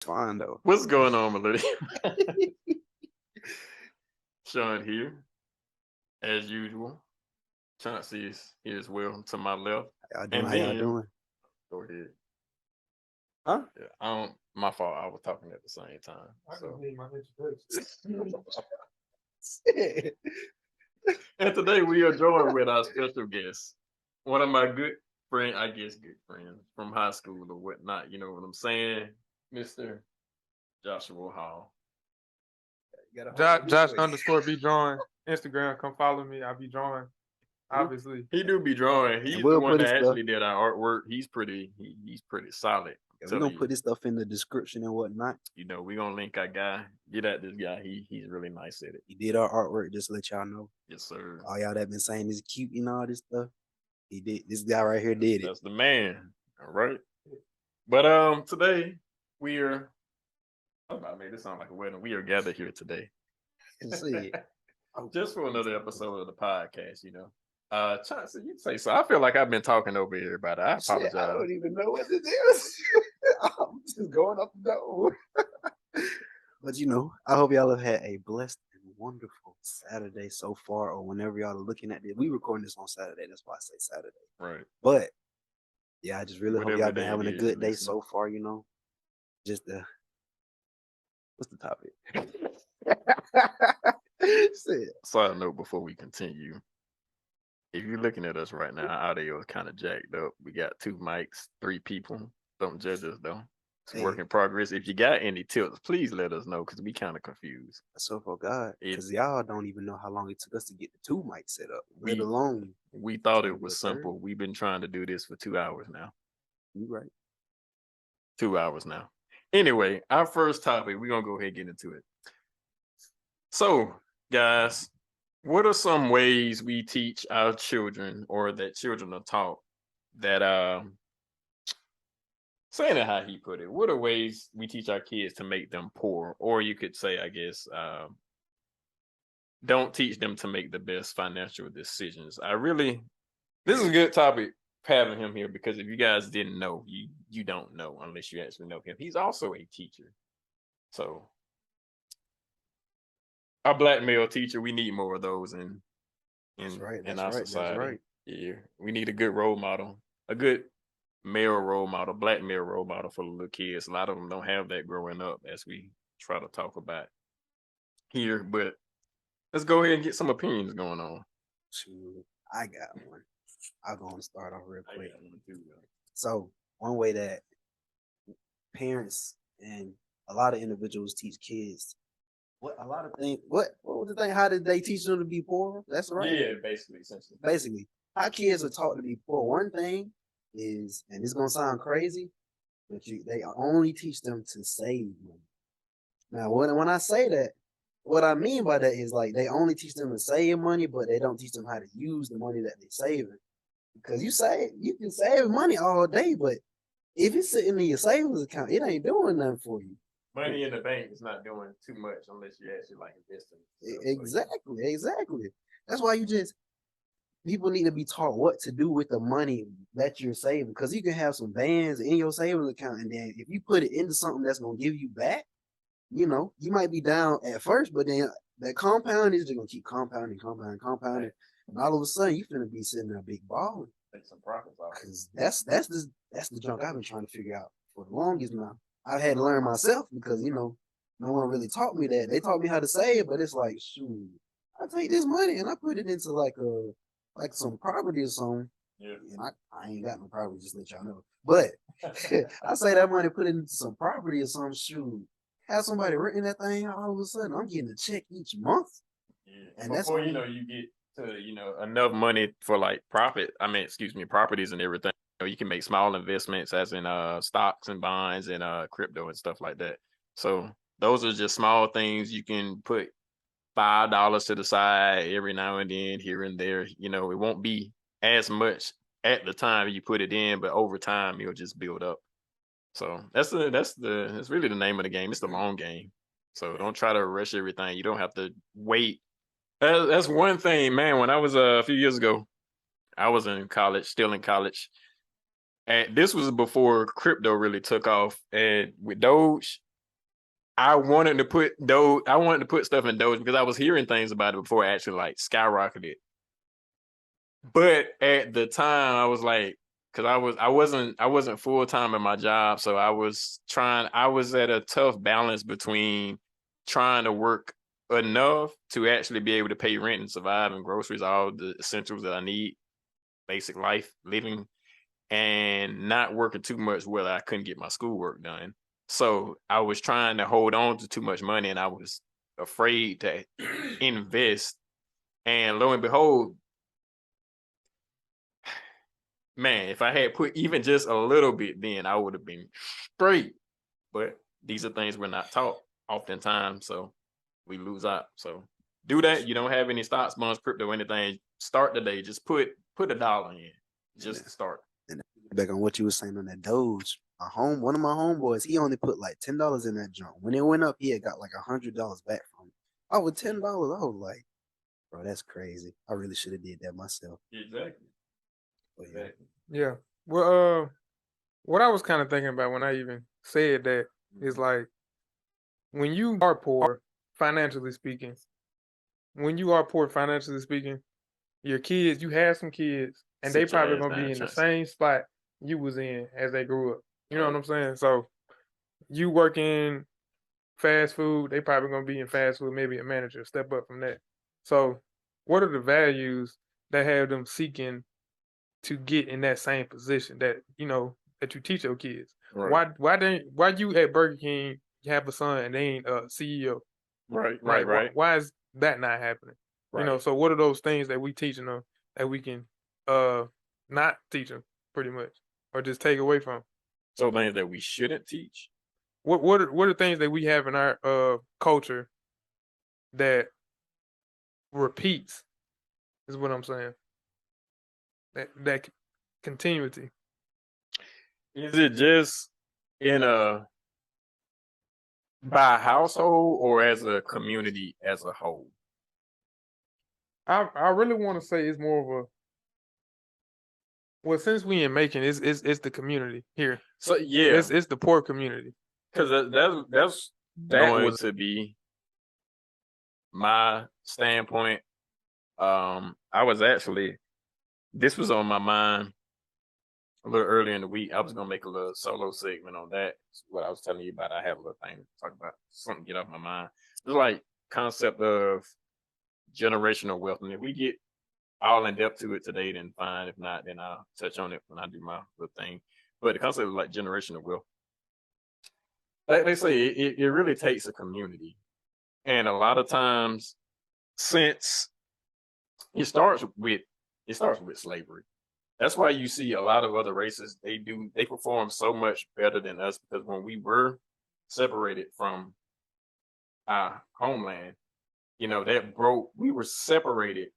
Fine though. What's going on, Millennial? Sean here, as usual. Chauncey is here as well to my left. How y'all doing? And How y'all then, doing? go ahead. Huh? Yeah, my fault. I was talking at the same time. I So, can my introduction. and today we are joined with our special guest, one of my good friend, I guess good friends from high school or whatnot. You know what I'm saying, Mr. Joshua Hall. Josh underscore be drawing. Instagram, come follow me. I'll be drawing. Obviously. He do be drawing. He's we'll the one put his that stuff. actually did our artwork. He's pretty solid. Yeah, we're gonna put this stuff in the description and whatnot. You know, we're gonna link our guy. Get at this guy. He's really nice at it. He did our artwork, just to let y'all know. Yes, sir. All y'all that been saying is cute and all this stuff. He did. This guy right here did it. That's the man. All right. But today we are I made this sound like a wedding. We are gathered here today. See, Just for another episode of the podcast, you know. Chauncey, you say so. I feel like I've been talking over everybody. I apologize. I don't even know what it is. I'm just going up the door. But you know, I hope y'all have had a blessed and wonderful Saturday so far, or whenever y'all are looking at this. We recording this on Saturday, that's why I say Saturday. Right. But yeah, I just really Whatever hope y'all day been having a it is, good day listen. so far, you know. Just what's the topic? Say it. Side note before we continue. If you're looking at us right now, our audio is kind of jacked up. We got 2 mics, 3 people. Don't judge us though. It's a work in progress. If you got any tips, please let us know because we kind of confused. So for God, because y'all don't even know how long it took us to get the 2 mics set up, let alone. We thought it was simple. We've been trying to do this for 2 hours now. You right. 2 hours now. Anyway, our first topic, we're going to go ahead and get into it. So, guys, what are some ways we teach our children or that children are taught that, saying it how he put it, what are ways we teach our kids to make them poor? Or you could say, I guess, don't teach them to make the best financial decisions. This is a good topic having him here because if you guys didn't know, you don't know unless you actually know him. He's also a teacher. So our black male teacher, we need more of those in our society. Right. Yeah, we need a good role model, a good male role model, black male role model for the little kids. A lot of them don't have that growing up, as we try to talk about here. But let's go ahead and get some opinions going on. Shoot, I got one. I'll go and start off real quick. So one way that parents and a lot of individuals teach kids what was the thing? How did they teach them to be poor? That's right. Yeah, basically, essentially. Basically, how kids are taught to be poor. One thing is, and it's gonna sound crazy, but they only teach them to save money. Now, when I say that, what I mean by that is like they only teach them to save money, but they don't teach them how to use the money that they're saving. Because you can save money all day, but if it's sitting in your savings account, it ain't doing nothing for you. Money in the bank is not doing too much unless you actually like investing. Exactly. That's why people need to be taught what to do with the money that you're saving. Because you can have some bands in your savings account, and then if you put it into something that's gonna give you back, you know, you might be down at first, but then that compound is just gonna keep compounding. And all of a sudden you finna be sitting there big balling. Take some profits off. Because that's the junk I've been trying to figure out for the longest now. I had to learn myself because, you know, no one really taught me that. They taught me how to save, but it's like, shoot, I take this money and I put it into like some property or something. Yeah. And I ain't got no property, just let y'all know. But I say that money, put it into some property or some shoot. Have somebody written that thing, all of a sudden I'm getting a check each month. Yeah. And before you know you get to, you know, enough money for like properties and everything. You know, you can make small investments as in stocks and bonds and crypto and stuff like that. So those are just small things. You can put $5 to the side every now and then, here and there. You know, it won't be as much at the time you put it in, but over time it'll just build up. So that's really the name of the game. It's the long game. So don't try to rush everything. You don't have to wait. That's one thing, man. When I was a few years ago, I was in college, still in college. And this was before crypto really took off. And with Doge, I wanted to put stuff in Doge because I was hearing things about it before it actually like skyrocketed. But at the time, I was like, because I wasn't full time in my job, so I was at a tough balance between trying to work enough to actually be able to pay rent and survive and groceries, all the essentials that I need, basic life living, and not working too much where I couldn't get my schoolwork done. So I was trying to hold on to too much money, and I was afraid to invest. And lo and behold, man, if I had put even just a little bit, then I would have been straight. But these are things we're not taught oftentimes, so we lose out. So do that. You don't have any stocks, bonds, crypto, anything. Start today. Just put $1 in, just to start. And back on what you were saying on that Doge, one of my homeboys, he only put like $10 in that joint. When it went up, he had got like $100 back from it. Oh, with $10, I was like, bro, that's crazy. I really should have did that myself. Exactly. Yeah. Well, what I was kind of thinking about when I even said that is like, when you are poor, financially speaking, your kids, you have some kids, and they probably gonna be in the same spot you was in as they grew up. You know what I'm saying? So you working fast food, they probably gonna be in fast food, maybe a manager, step up from that. So what are the values that have them seeking to get in that same position that that you teach your kids? Right. Why you at Burger King have a son and they ain't a CEO? Right. Why is that not happening? Right. So what are those things that we teaching them that we can not teach them pretty much, or just take away from? So things that we shouldn't teach. What are things that we have in our culture that repeats? Is what I'm saying. That continuity. Is it just by household or as a community as a whole? I really want to say it's more of a, well, since we in Macon, it's the community here. So yeah, it's the poor community. Because that's going to be my standpoint. I was actually, this was on my mind a little earlier in the week. I was gonna make a little solo segment on that. What I was telling you about, I have a little thing to talk about, something to get off my mind. It's like concept of generational wealth, and if we get all in depth to it today, then fine. If not, then I'll touch on it when I do my little thing. But the concept of like generational wealth, like they say, it really takes a community, and a lot of times, since it starts with slavery. That's why you see a lot of other races, they perform so much better than us, because when we were separated from our homeland, we were separated,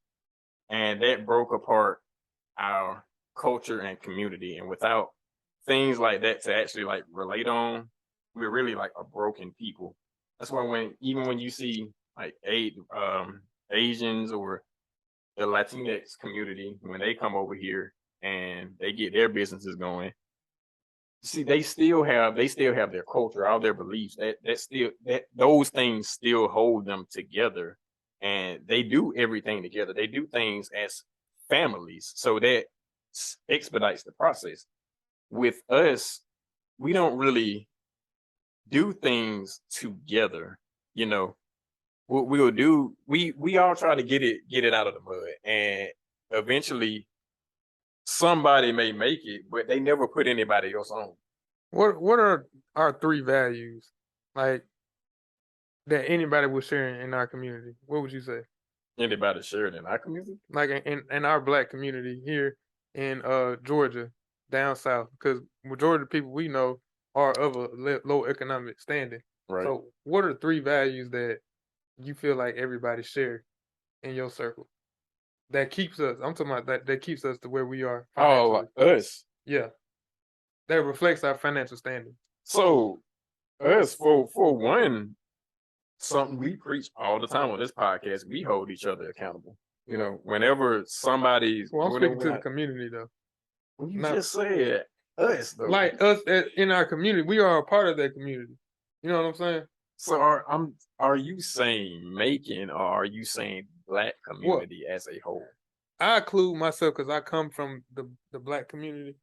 and that broke apart our culture and community. And without things like that to actually like relate on, we're really like a broken people. That's why when you see like Asians or the Latinx community, when they come over here and they get their businesses going, see, they still have their culture, all their beliefs. Those things still hold them together, and they do everything together. They do things as families, so that expedites the process. With us, we don't really do things together. What we'll do, we all try to get it out of the mud, and eventually somebody may make it, but they never put anybody else on. What are our 3 values, like, that anybody would share in our community? What would you say? Anybody sharing in our community? Like in our Black community here in Georgia, down south, because majority of the people we know are of a low economic standing. Right. So what are 3 values that you feel like everybody share in your circle that keeps us? I'm talking about that keeps us to where we are. Oh, us. Yeah, that reflects our financial standing. So us, for one, something we preach all the time on this podcast, we hold each other accountable. Whenever somebody's, well, I'm speaking to the community though. You just said us though. Like us in our community, we are a part of that community. You know what I'm saying? So are you saying Macon, or are you saying Black community as a whole? I include myself because I come from the Black community.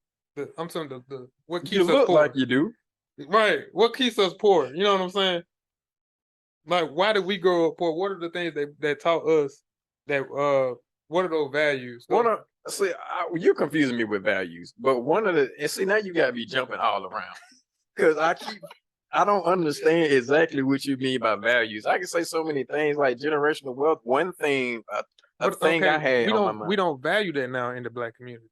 I'm saying the what keeps You us look poor. like you do. Right. What keeps us poor? You know what I'm saying? Like, why did we grow up poor? What are the things that taught us that what are those values? You're confusing me with values, but now you gotta be jumping all around. Because I don't understand exactly what you mean by values. I can say so many things like generational wealth. One thing, I had we on my don't mind. we don't value that now in the Black community.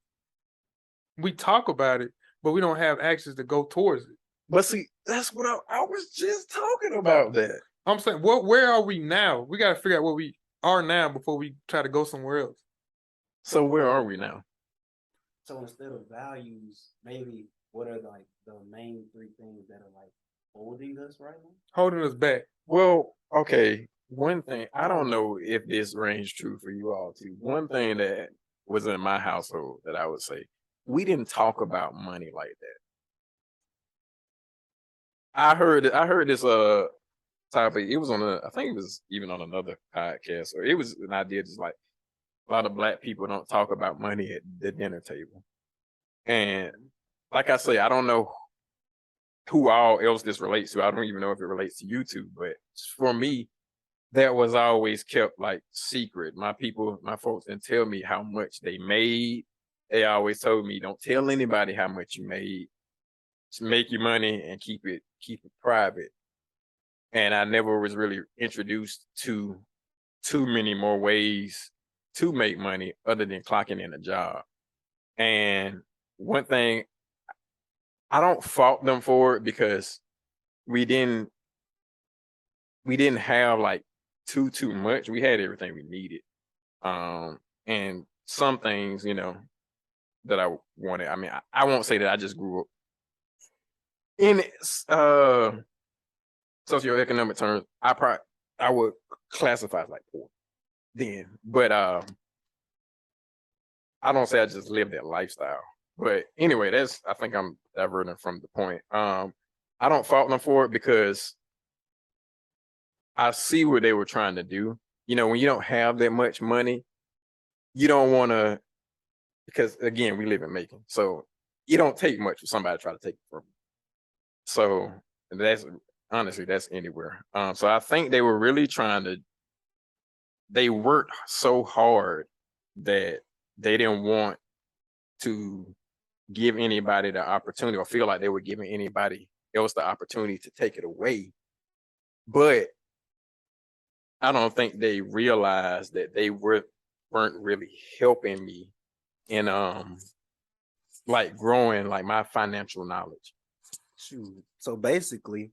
We talk about it, but we don't have actions to go towards it. But see, that's what I was just talking about. That I'm saying, where are we now? We got to figure out where we are now before we try to go somewhere else. So where are we now? So instead of values, maybe what are like the main three things that are like holding us right now? Holding us back. Well, okay. One thing, I don't know if this rings true for you all too. One thing that was in my household that I would say, we didn't talk about money like that. I heard this topic. It was I think it was even on another podcast, or it was an idea just like a lot of Black people don't talk about money at the dinner table. And like I say, I don't know who all else this relates to. I don't even know if it relates to you two, but for me, that was always kept like secret. My folks didn't tell me how much they made. They always told me, don't tell anybody how much you made. Just make your money and keep it private. And I never was really introduced to too many more ways to make money other than clocking in a job. And one thing, I don't fault them for it because we didn't have like too much. We had everything we needed. And some things, that I wanted. I mean, I won't say that I just grew up in socioeconomic terms. I would classify as like poor then, but I don't say I just lived that lifestyle. But anyway, I think I'm diverting from the point. I don't fault them for it because I see what they were trying to do. When you don't have that much money, you don't want to, because again, we live in Macon, so it don't take much for somebody to try to take it from you. So that's anywhere. So I think they were really they worked so hard that they didn't want to give anybody the opportunity or feel like they were giving anybody else the opportunity to take it away. But I don't think they realized that they weren't really helping me in like growing like my financial knowledge. Shoot. So basically,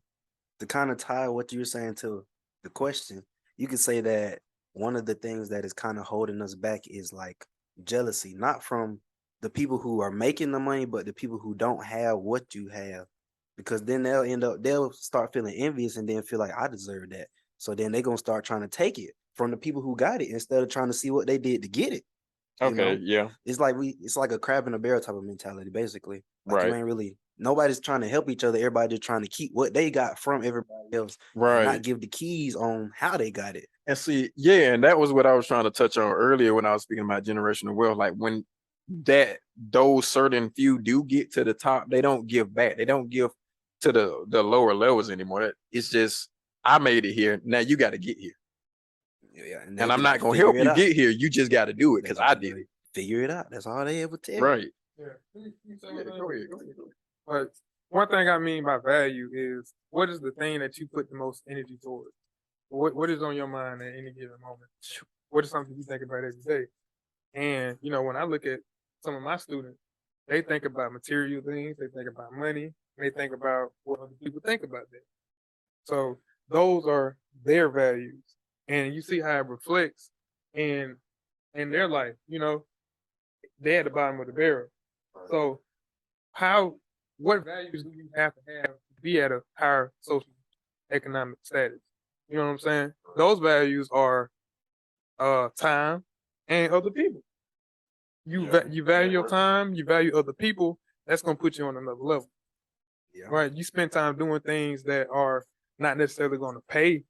to kind of tie what you were saying to the question, you could say that one of the things that is kind of holding us back is like jealousy, not from the people who are making the money, but the people who don't have what you have, because then they'll start feeling envious and then feel like I deserve that. So then they're going to start trying to take it from the people who got it instead of trying to see what they did to get it. Okay, yeah. It's like a crab in a barrel type of mentality, basically. Like right. You ain't really, nobody's trying to help each other. Everybody just trying to keep what they got from everybody else. Right. And not give the keys on how they got it. And see, yeah, and that was what I was trying to touch on earlier when I was speaking about generational wealth. Like when those certain few do get to the top, they don't give back. They don't give to the lower levels anymore. It's just, I made it here. Now you got to get here. Yeah, and I'm not gonna help you get here. You just got to do it because I did it. Figure it out. That's all they ever tell. Right. Yeah. Go ahead. But one thing I mean by value is, what is the thing that you put the most energy towards? What is on your mind at any given moment? What is something you think about every day? And when I look at some of my students, they think about material things, they think about money, they think about what other people think about that. So those are their values. And you see how it reflects in their life. They're at the bottom of the barrel. So what values do you have to be at a higher social economic status? You know what I'm saying? Those values are time and other people. You value your time, you value other people, that's gonna put you on another level. Yeah. Right? You spend time doing things that are not necessarily going to pay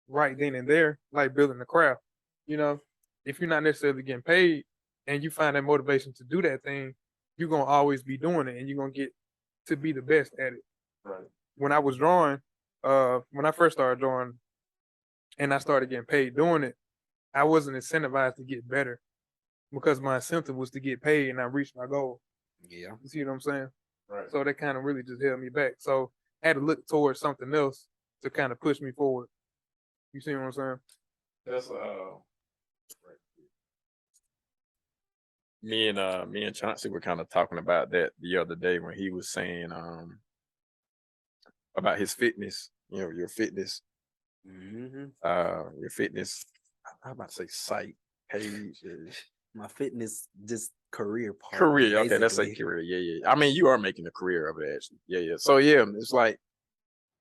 right then and there, like building a craft. You know, if you're not necessarily getting paid and you find that motivation to do that thing, you're gonna always be doing it, and you're gonna get to be the best at it. Right. When I was drawing, when I first started drawing, and I started getting paid doing it, I wasn't incentivized to get better because my incentive was to get paid and I reached my goal. Yeah. You see what I'm saying? Right. So that kind of really just held me back. So I had to look towards something else to kind of push me forward. You see what I'm saying? That's me and Chauncey were kind of talking about that the other day when he was saying about his fitness, you know, your fitness, your fitness, I'm about to say site page. My fitness just career part. Career, okay, that's a career. Yeah. I mean, you are making a career of it, actually. Yeah. So yeah, it's like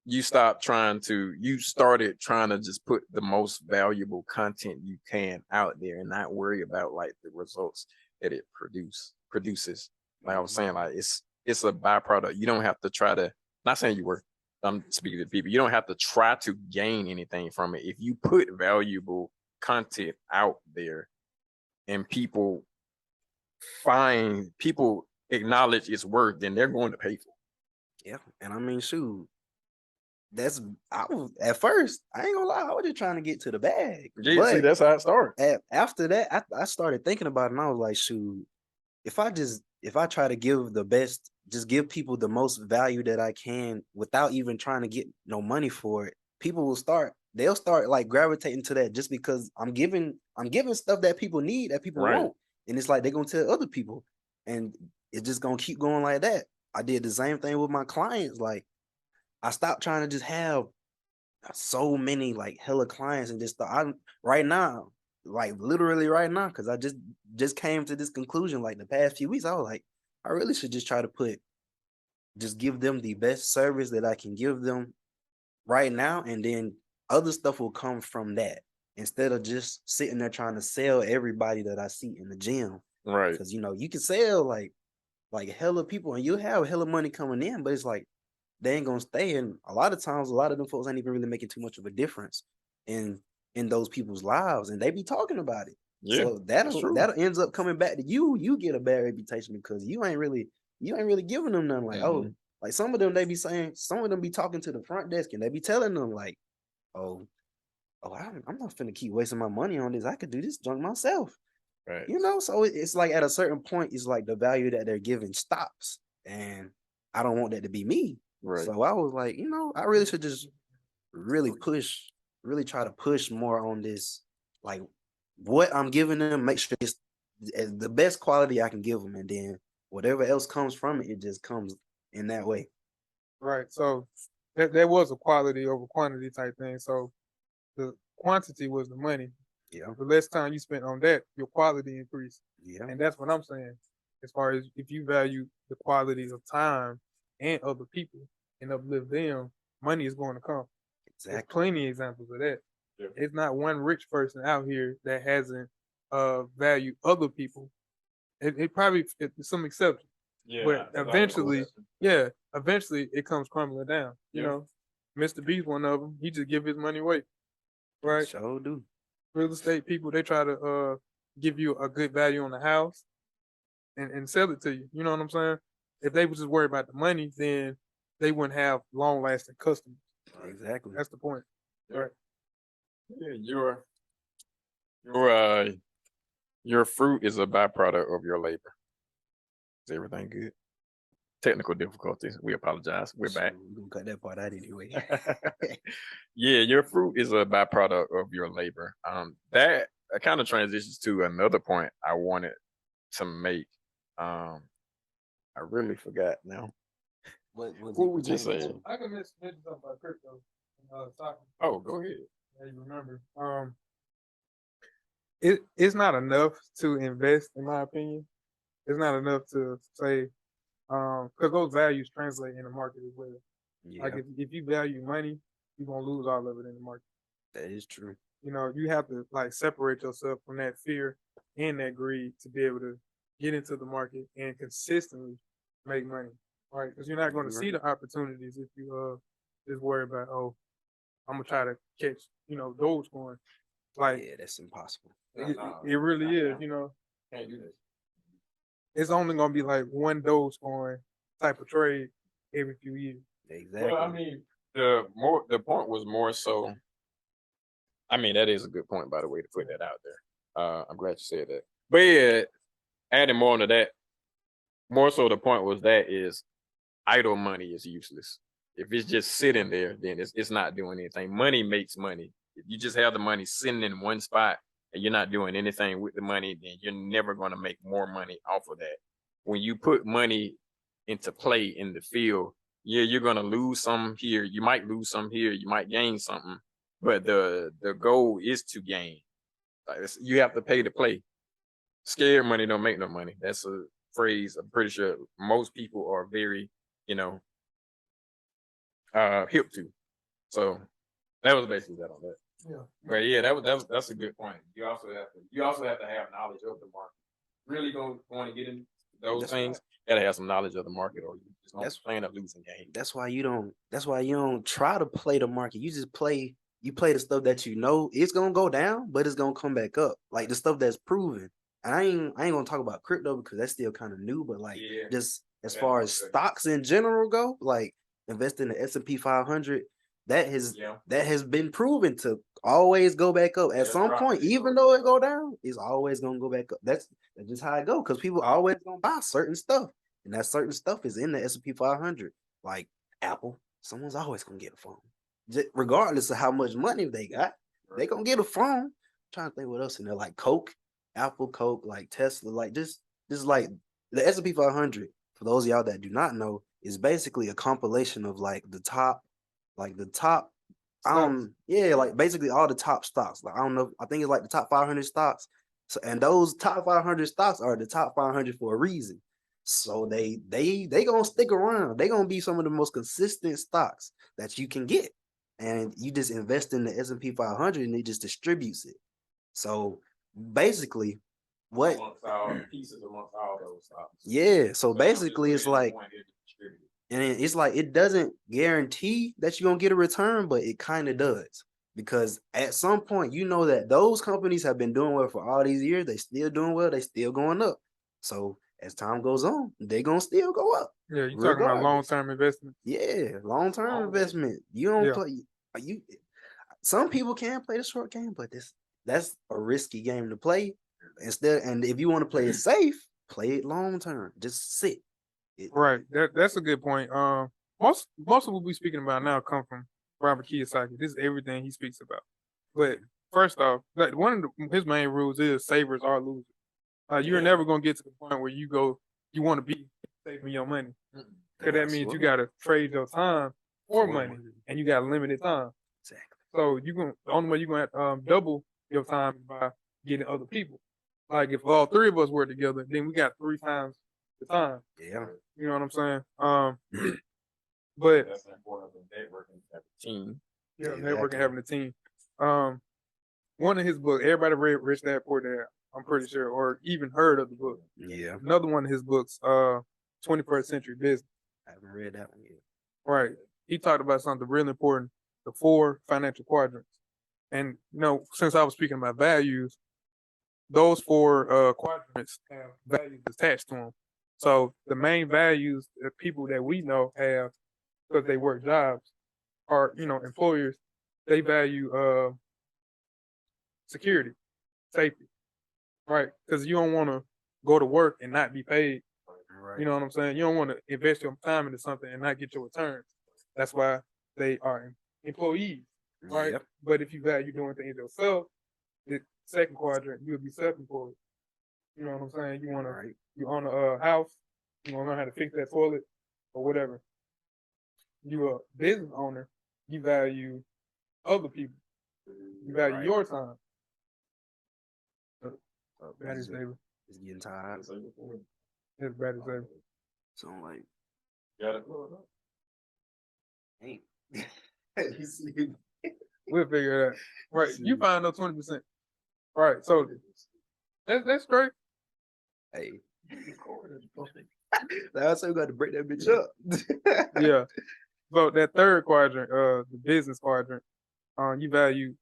you started trying to just put the most valuable content you can out there and not worry about like the results that it produces. Like I was saying, like it's a byproduct. You don't have to try to, not saying you were, I'm speaking to people, you don't have to try to gain anything from it. If you put valuable content out there and people acknowledge its worth, then they're going to pay for it. Yeah. And I mean, shoot, at first, I ain't gonna lie, I was just trying to get to the bag. Yeah, see, that's how it started. After that, I started thinking about it and I was like, shoot, if I try to give the best, just give people the most value that I can without even trying to get no money for it, they'll start like gravitating to that just because I'm giving stuff that people need, that people want. And it's like they're gonna tell other people. And it's just gonna keep going like that. I did the same thing with my clients. Like I stopped trying to just have so many like hella clients and just right now, like literally right now, because I just came to this conclusion like the past few weeks. I was like, I really should just try to just give them the best service that I can give them right now, and then other stuff will come from that instead of just sitting there trying to sell everybody that I see in the gym. Right. Because you know you can sell like hella people and you'll have hella money coming in, but it's like they ain't gonna stay. And a lot of times, a lot of them folks ain't even really making too much of a difference in those people's lives, and they be talking about it. Yeah, so that ends up coming back to you. You get a bad reputation because you ain't really giving them nothing. Like like some of them they be saying, some of them be talking to the front desk and they be telling them like, oh, I'm not finna keep wasting my money on this. I could do this junk myself. Right. You know, so it's like at a certain point, it's like the value that they're giving stops, and I don't want that to be me. Right. So I was like, you know, I really should just really try to push more on this, like what I'm giving them, make sure it's the best quality I can give them, and then whatever else comes from it, it just comes in that way. Right. So there was a quality over quantity type thing. So the quantity was the money. Yeah. The less time you spent on that, your quality increased. Yeah. And that's what I'm saying. As far as if you value the quality of time and other people and uplift them, money is going to come. Exactly. There's plenty of examples of that. Yeah. It's not one rich person out here that hasn't valued other people. It probably it's some exceptions. Yeah, but eventually it comes crumbling down. You know, Mr. B's one of them. He just give his money away. Right. Sure do. Real estate people, they try to give you a good value on the house and sell it to you. You know what I'm saying? If they would just worry about the money, then they wouldn't have long lasting customers. Exactly. That's the point. Right. Yeah, your fruit is a byproduct of your labor. Is everything good? Technical difficulties. We apologize. We're back. We're gonna cut that part out anyway. Yeah, your fruit is a byproduct of your labor. That kind of transitions to another point I wanted to make. I really forgot now. What we just saying? I can mention something about crypto. Oh, go ahead. Yeah, you remember? It's not enough to invest, in my opinion. It's not enough to say, because those values translate in the market as well. Yeah. Like if you value money, you're gonna lose all of it in the market. That is true. You know, you have to like separate yourself from that fear and that greed to be able to get into the market and consistently make money, right? Because you're not going to see the opportunities if you just worry about, oh, gonna try to catch, Dogecoin. Like, yeah, that's impossible. it really is, Can't do this. It's only gonna be like one Dogecoin type of trade every few years. Exactly. Well, I mean, the point was more so. I mean, that is a good point, by the way, to put that out there. I'm glad you said that. But yeah, adding more onto that, more so the point was that is idle money is useless. If it's just sitting there, then it's not doing anything. Money makes money. If you just have the money sitting in one spot and you're not doing anything with the money, then you're never going to make more money off of that. When you put money into play in the field, yeah, you're going to lose some here. You might lose some here. You might gain something, but the goal is to gain. Like, you have to pay to play. Scared money don't make no money. That's a phrase I'm pretty sure most people are very, hip to. So that was basically that on that. Yeah. But yeah, that's a good point. You also have to have knowledge of the market. Really going to get into those things, gotta have some knowledge of the market, or you just gonna plan a losing game. That's why you don't try to play the market. You just play the stuff that you know it's gonna go down, but it's gonna come back up. Like the stuff that's proven. And I ain't gonna talk about crypto because that's still kind of new, but like just as far as stocks in general go, like invest in the S&P 500, that has been proven to always go back up at some point, even though it go down, it's always gonna go back up. That's just how it go, because people always gonna buy certain stuff, and that certain stuff is in the S&P 500. Like Apple, someone's always gonna get a phone, regardless of how much money they got. They gonna get a phone. I'm trying to think what else in there, like Coke, Apple, Coke, like Tesla, like just like the S&P 500. For those of y'all that do not know, is basically a compilation of like the top like basically all the top stocks. Like I don't know, I think it's like the top 500 stocks. So, and those top 500 stocks are the top 500 for a reason. So they gonna stick around. They gonna be some of the most consistent stocks that you can get, and you just invest in the S&P 500 and it just distributes it. So basically, amongst all those stocks. Yeah. So basically, it's like. And it's like it doesn't guarantee that you're gonna get a return, but it kind of does. Because at some point, you know that those companies have been doing well for all these years. They still doing well. They still going up. So as time goes on, they're gonna still go up. Yeah, you're talking about long-term investment. Yeah, long-term investment. You don't play. Some people can play the short game, but that's a risky game to play. And if you want to play it safe, play it long-term. Just sit. Right. That's a good point. Most of what we're speaking about now come from Robert Kiyosaki. This is everything he speaks about. But first off, like one of his main rules is savers are losers. You're never gonna get to the point where you want to be saving your money, because that means you gotta trade your time for money, and you got limited time. Exactly. So the only way you're gonna have to double your time is by getting other people. Like if all three of us were together, then we got 3 times the time. Yeah. You know what I'm saying? But that's important of networking as a team. Yeah, networking, having a team. One of his books, everybody read Rich Dad Poor Dad, I'm pretty sure, or even heard of the book. Yeah. Another one of his books, 21st Century Business. I haven't read that one yet. Right. He talked about something really important, the 4 financial quadrants. And since I was speaking about values, those 4 quadrants have values attached to them. So the main values that people that we know have, because they work jobs, are employers. They value security, safety, right? Because you don't want to go to work and not be paid. Right. You know what I'm saying? You don't want to invest your time into something and not get your returns. That's why they are employees, right? Yep. But if you value doing things yourself, the second quadrant, you'll be self-employed. You know what I'm saying? You own a house, you want to learn how to fix that toilet or whatever. You're a business owner, you value other people. You value your time. Battery saver. It's getting tired. It's battery saver. So I'm like, Got it. hey. We'll figure it out. Right. You find those 20%. Right. So that's great. Hey. That's why we got to break that bitch up. Yeah. So that third quadrant, the business quadrant, you value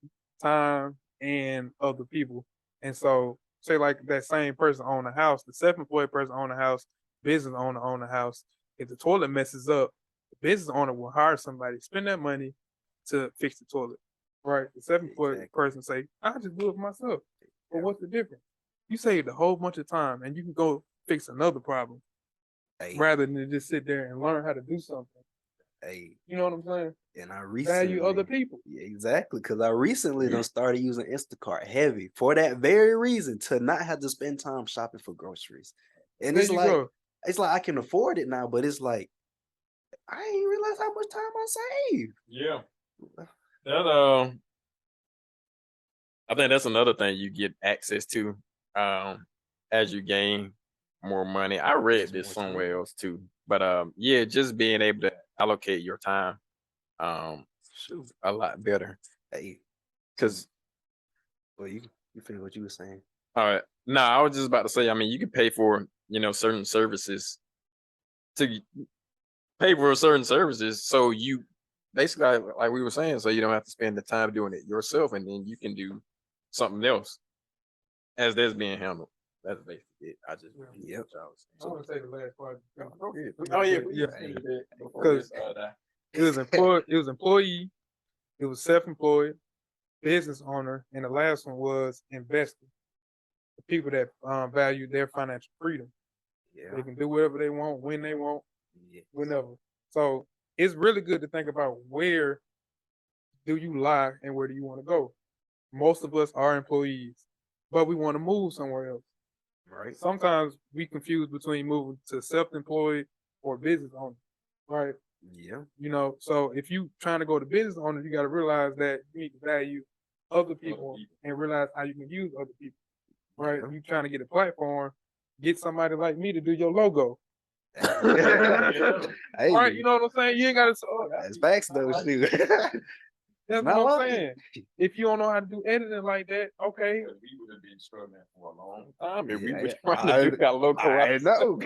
time and other people. And so, say like that same person own a house, the self-employed person own a house, business owner own a house. If the toilet messes up, the business owner will hire somebody, spend that money to fix the toilet. Right? The self-employed person say, "I just do it for myself." But what's the difference? You saved a whole bunch of time, and you can go fix another problem rather than just sit there and learn how to do something. You know what I'm saying? And I recently value other people. Yeah, exactly. Because I recently done started using Instacart heavy for that very reason, to not have to spend time shopping for groceries. And There it's you like go. it's like I can afford it now, but it's like I ain't realize how much time I save. Yeah. That I think that's another thing you get access to as you gain more money. I read this somewhere else too. But yeah, just being able to allocate your time a lot better. Because well, you finish what you were saying. All right. No, I was just about to say, I mean, you can pay for, certain services to pay for certain services. So you basically, like we were saying, so you don't have to spend the time doing it yourself, and then you can do something else as that's being handled. That's basically it. I just Yep. I want to say the last part. Oh yeah, because it was employee, it was self-employed, business owner, and the last one was investor. The people that value their financial freedom. They can do whatever they want, when they want, whenever. So it's really good to think about where do you lie and where do you want to go. Most of us are employees, but we want to move somewhere else. Right. Sometimes we confuse between moving to self-employed or business owner, right? Yeah. So if you trying to go to business owner, you got to realize that you need to value other people and realize how you can use other people, right? You trying to get a platform, get somebody like me to do your logo. Right? You know what I'm saying? You ain't got to. That's facts though, shoot. That's what I'm saying. If you don't know how to do editing like that, okay. We would have been struggling for a long time if we Yeah, were trying to do our logo. I know.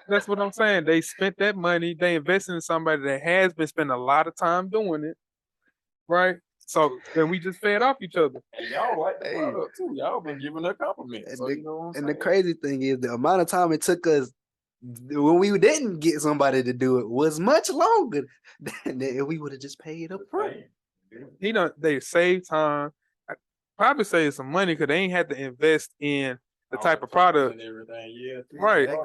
That's what I'm saying. They spent that money. They invested in somebody that has been spending a lot of time doing it, right? So then we just fed off each other. And y'all like the product too. Y'all been giving her compliments. So And the crazy thing is the amount of time it took us when we didn't get somebody to do it was much longer than if we would have just paid up front. They saved time, probably saved some money because they ain't had to invest in the type of product. And everything. Yeah, right. I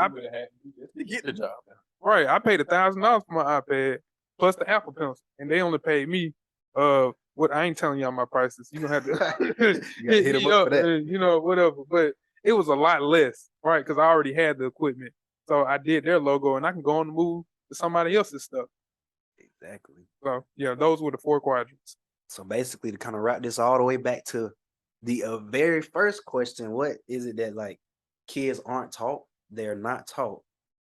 would have had to get the job. Right. I paid $1,000 for my iPad plus the Apple Pencil, and they only paid me what I ain't telling y'all my prices. You gonna have to hit them up for that. Whatever. But it was a lot less, right? Because I already had the equipment. So I did their logo, and I can go on the move to somebody else's stuff. Exactly. So yeah, those were the 4 quadrants. So basically, to kind of wrap this all the way back to the very first question, what is it that like kids aren't taught? They're not taught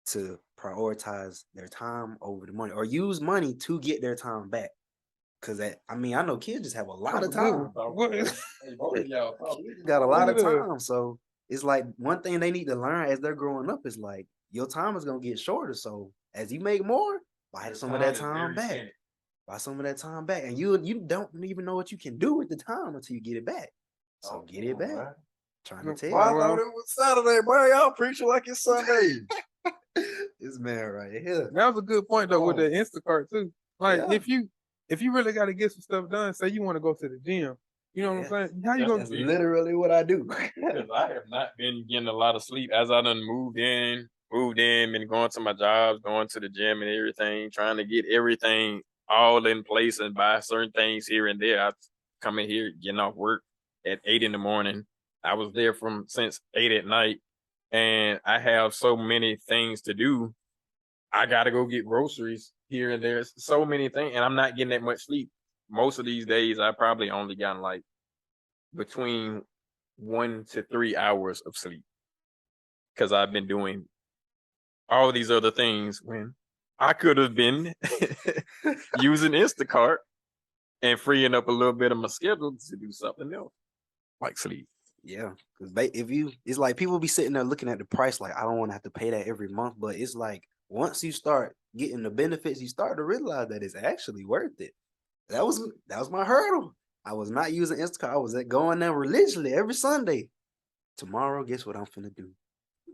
to prioritize their time over the money or use money to get their time back. Because I know kids just have a lot of time. Kids got a lot of time. So it's like one thing they need to learn as they're growing up is like your time is gonna get shorter. So as you make more, buy some of that time back. Buy some of that time back. And you don't even know what you can do with the time until you get it back. So get it back. Right. Trying to tell you. I thought it was Saturday, boy. Y'all preaching like it's Sunday. This man right here. That was a good point though with the Instacart too. Like if you really got to get some stuff done, say you want to go to the gym. You know what I'm saying? How you gonna? That's literally what I do. Because I have not been getting a lot of sleep as I done moved in, been going to my jobs, going to the gym and everything, trying to get everything all in place and buy certain things here and there. I come in here, getting off work at 8 a.m. I was there since 8 p.m, and I have so many things to do. I gotta go get groceries here and there. So many things, and I'm not getting that much sleep. Most of these days, I probably only gotten like between 1 to 3 hours of sleep because I've been doing all these other things when I could have been using Instacart and freeing up a little bit of my schedule to do something else, like sleep. Yeah, because it's like people be sitting there looking at the price like I don't want to have to pay that every month, but it's like once you start getting the benefits, you start to realize that it's actually worth it. That was my hurdle. I was not using Instacart. I was going there religiously every Sunday. Tomorrow, guess what I'm finna do?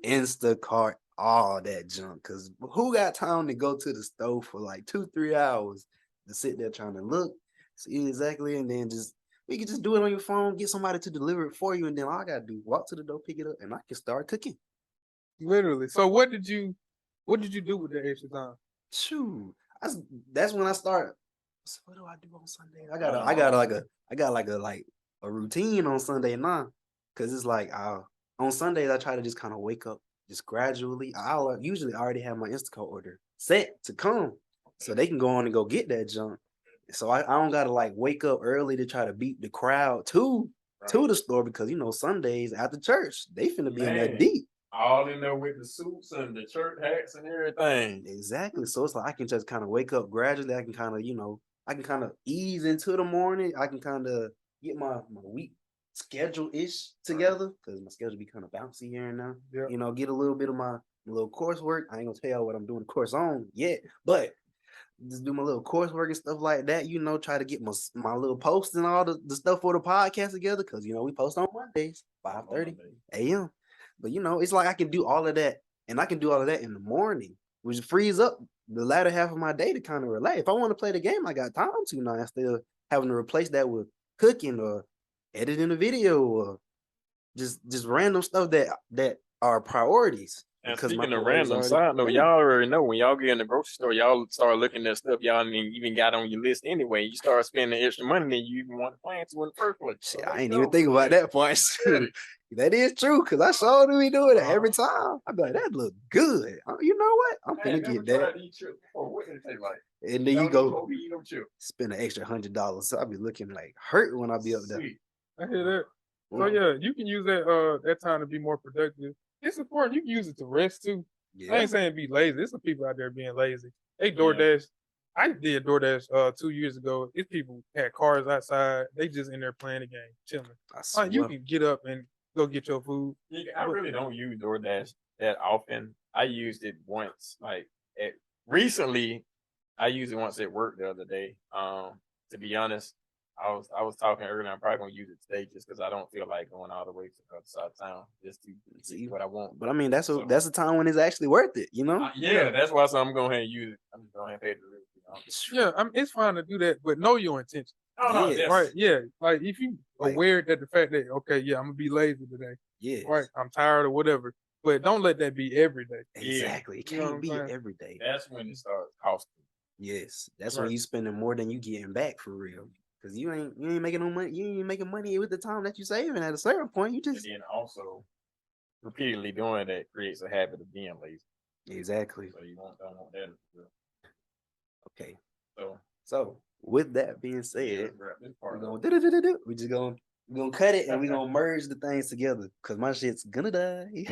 Instacart all that junk. Cause who got time to go to the store for like 2-3 hours to sit there trying to look, see exactly, and then we can just do it on your phone, get somebody to deliver it for you, and then all I gotta do walk to the door, pick it up, and I can start cooking. Literally. So what did you do with the extra time? Shoot, that's when I start. So what do I do on Sunday? I got like a routine on Sunday now, cause it's like on Sundays I try to just kind of wake up just gradually. I'll usually already have my Instacart order set to come, so they can go on and go get that junk. So I don't gotta like wake up early to try to beat the crowd to the store, because Sundays after church they finna be in there deep. All in there with the suits and the church hats and everything. Exactly. So it's like I can just kind of wake up gradually. I can kind of ease into the morning. I can kind of get my week schedule-ish together, because my schedule be kind of bouncy here and now. Yeah. Get a little bit of my little coursework. I ain't gonna tell y'all what I'm doing the course on yet, but just do my little coursework and stuff like that. Try to get my little posts and all the stuff for the podcast together, because we post on Mondays, 5:30 a.m. But it's like I can do all of that, and I can do all of that in the morning, which frees up the latter half of my day to kind of relax. If I want to play the game, I got time to now, instead of having to replace that with cooking or editing a video or just random stuff that are priorities. And speaking of random side note, y'all already know when y'all get in the grocery store, y'all start looking at stuff y'all ain't even got on your list anyway. You start spending extra money than you even want to plan to in the first place. Shit, I ain't even think about that part. That is true, because I sure do be doing it every time. I be like, that look good. You know what? I'm finna get that. What did it taste like? And then you go spend an extra $100. So I be looking like hurt when I be up there. I hear that. So yeah, you can use that time to be more productive. It's important. You can use it to rest too. Yeah. I ain't saying be lazy. There's some people out there being lazy. They DoorDash. I did DoorDash 2 years ago. These people had cars outside. They just in there playing the game, chilling. You can get up and go get your food. I really don't use DoorDash that often. I used it once. Recently, I used it once at work the other day. To be honest, I was talking earlier. I'm probably gonna use it today just because I don't feel like going all the way to the other side of town just to see what I want. But I mean, that's a time when it's actually worth it, Yeah, that's why. So I'm going ahead and use it. I'm just going ahead and pay the delivery. Yeah, it's fine to do that, but know your intention. Oh, yes. Right? Yeah, like if you aware that the fact that I'm gonna be lazy today. Yeah. Right. I'm tired or whatever, but don't let that be every day. Exactly. It can't be every day. That's when it starts costing. Yes, that's when you spending more than you getting back for real. Because you ain't making no money. You ain't making money with the time that you saving. At a certain point, you just. And then also, repeatedly doing that creates a habit of being lazy. Exactly. So you don't want that. Okay. So with that being said, we're just gonna cut it and we're gonna merge the things together, because my shit's gonna die.